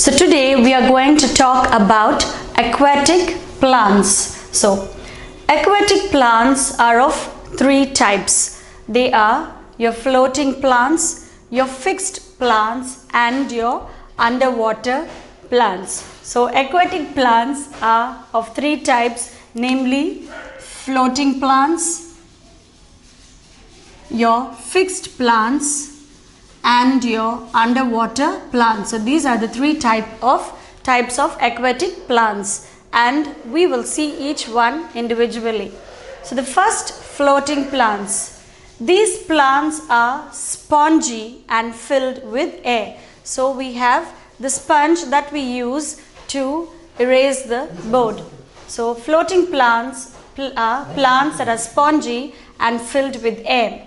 So today we are going to talk about aquatic plants. So aquatic plants are of three types. They are your floating plants, your fixed plants and your underwater plants. So aquatic plants are of three types, namely floating plants, your fixed plants and your underwater plants. So these are the three types of aquatic plants, and we will see each one individually. So the first, floating plants. These plants are spongy and filled with air. So we have the sponge that we use to erase the board. So floating plants are plants that are spongy and filled with air.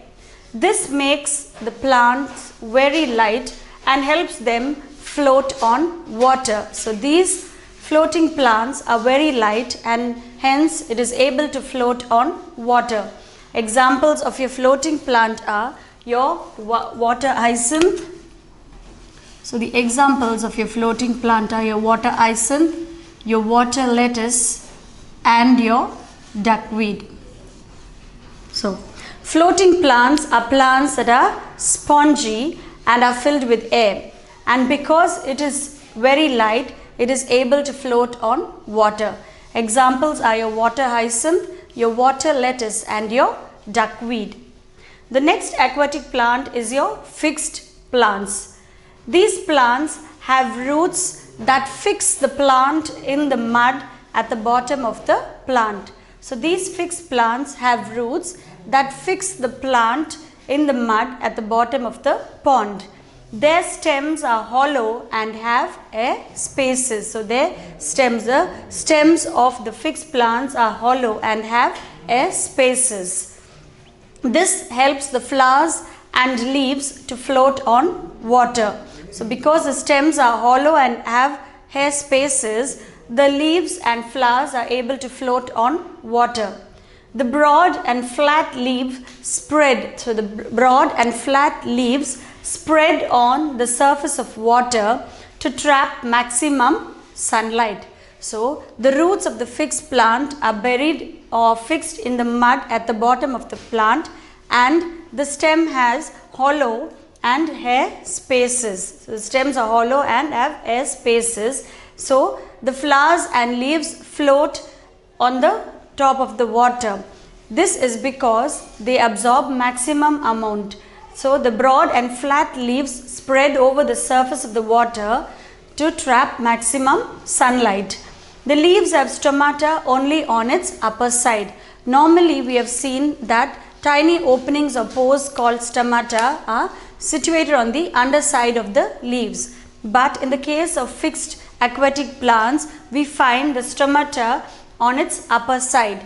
This makes the plants very light and helps them float on water. So these floating plants are very light and hence it is able to float on water. Examples of your floating plant are your water hyacinth. So the examples of your floating plant are your water hyacinth, your water lettuce and your duckweed. So floating plants are plants that are spongy and are filled with air, and because it is very light, it is able to float on water. Examples are your water hyacinth, your water lettuce and your duckweed. The next aquatic plant is your fixed plants. These plants have roots that fix the plant in the mud at the bottom of the plant. So these fixed plants have roots that fix the plant in the mud at the bottom of the pond. Their stems are hollow and have air spaces. So the stems of the fixed plants are hollow and have air spaces. This helps the flowers and leaves to float on water. So because the stems are hollow and have air spaces, the leaves and flowers are able to float on water. The broad and flat leaves spread. So the broad and flat leaves spread on the surface of water to trap maximum sunlight. So the roots of the fixed plant are buried or fixed in the mud at the bottom of the plant, and the stem has hollow and air spaces. So the stems are hollow and have air spaces. So the flowers and leaves float on the top of the water. This is because they absorb maximum amount. So the broad and flat leaves spread over the surface of the water to trap maximum sunlight. The leaves have stomata only on its upper side. Normally we have seen that tiny openings or pores called stomata are situated on the underside of the leaves. But in the case of fixed aquatic plants, we find the stomata on its upper side.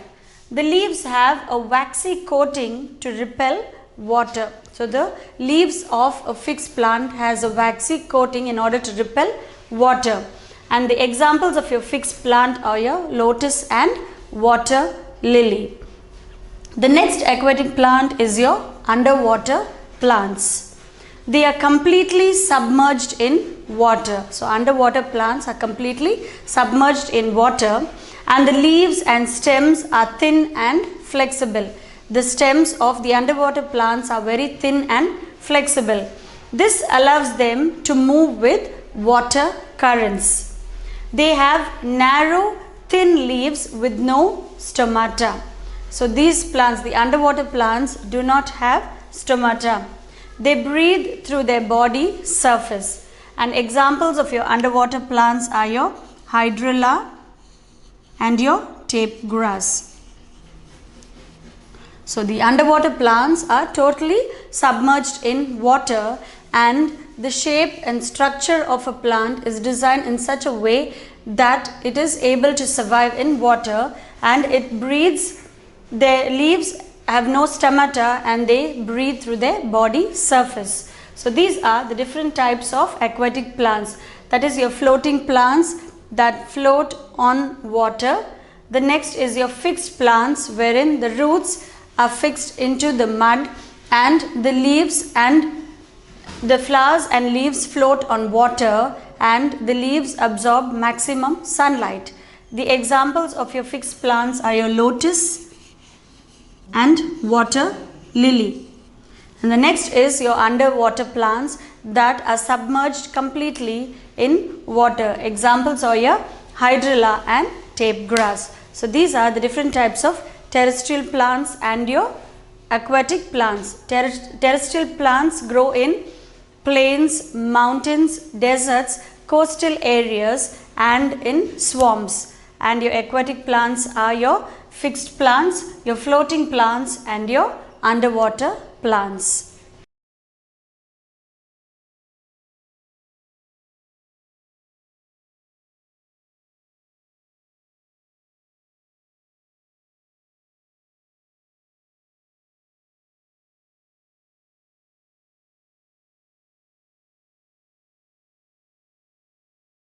The leaves have a waxy coating to repel water. So the leaves of a fixed plant has a waxy coating in order to repel water. And the examples of your fixed plant are your lotus and water lily. The next aquatic plant is your underwater plants. They are completely submerged in water. So underwater plants are completely submerged in water, and the leaves and stems are thin and flexible. The stems of the underwater plants are very thin and flexible. This allows them to move with water currents. They have narrow, thin leaves with no stomata. So these plants, the underwater plants, do not have stomata. They breathe through their body surface. And examples of your underwater plants are your hydrilla and your tape grass. So the underwater plants are totally submerged in water, and the shape and structure of a plant is designed in such a way that it is able to survive in water, and it breathes. Their leaves have no stomata and they breathe through their body surface. So these are the different types of aquatic plants. That is your floating plants that float on water. The next is your fixed plants, wherein the roots are fixed into the mud and the leaves and the flowers and leaves float on water, and the leaves absorb maximum sunlight. The examples of your fixed plants are your lotus and water lily. And the next is your underwater plants that are submerged completely in water. Examples are your hydrilla and tape grass. So these are the different types of terrestrial plants and your aquatic plants. Terrestrial plants grow in plains, mountains, deserts, coastal areas and in swamps. And your aquatic plants are your fixed plants, your floating plants and your underwater plants.